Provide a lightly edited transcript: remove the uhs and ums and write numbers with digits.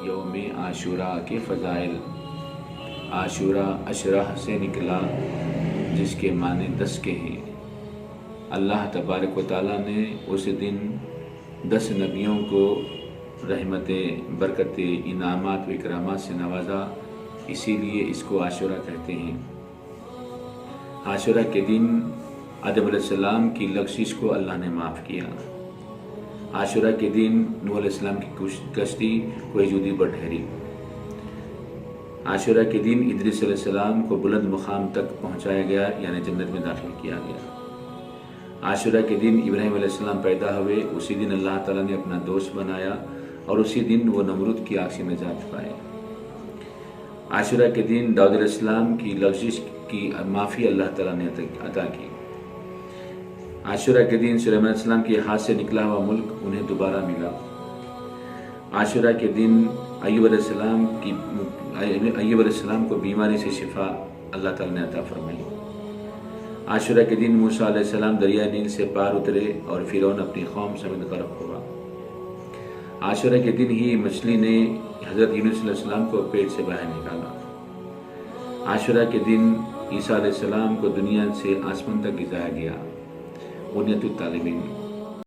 یوم عاشوراء کے فضائل۔ عاشوراء اشرح سے نکلا جس کے معنی 10 کے ہیں۔ اللہ تبارک و تعالیٰ نے اس دن 10 نبیوں کو رحمتیں، برکتیں، انعامات و اکرامات سے نوازا، اسی لیے اس کو عاشوراء کہتے ہیں۔ عاشوراء کے دن آدم علیہ السلام کی لغزش کو اللہ نے معاف کیا۔ عاشوراء کے دن نوح علیہ السلام کی کشتی کوہ جودی پر ٹھہری۔ عاشوراء کے دن ادریس علیہ السلام کو بلند مقام تک پہنچایا گیا، یعنی جنت میں داخل کیا گیا۔ عاشوراء کے دن ابراہیم علیہ السلام پیدا ہوئے، اسی دن اللہ تعالیٰ نے اپنا دوست بنایا اور اسی دن وہ نمرود کی آگ سے نجات پائے۔ عاشوراء کے دن داؤد علیہ السلام کی لغزش کی معافی اللہ تعالیٰ نے عطا کی۔ عاشوراء کے دن سلیمان علیہ السلام کے ہاتھ سے نکلا ہوا ملک انہیں دوبارہ ملا۔ عاشوراء کے دن ایوب علیہ السلام کو بیماری سے شفا اللہ تعالیٰ نے عطا فرمائی۔ عاشوراء کے دن موسیٰ علیہ السلام دریائے نیل سے پار اترے اور فرعون اپنی قوم سمیت غرق ہوا۔ عاشوراء کے دن ہی مچھلی نے حضرت یونس علیہ السلام کو پیٹ سے باہر نکالا۔ عاشوراء کے دن عیسیٰ علیہ السلام کو دنیا سے آسمان تک گزایا گیا۔ بنیت الطالبین۔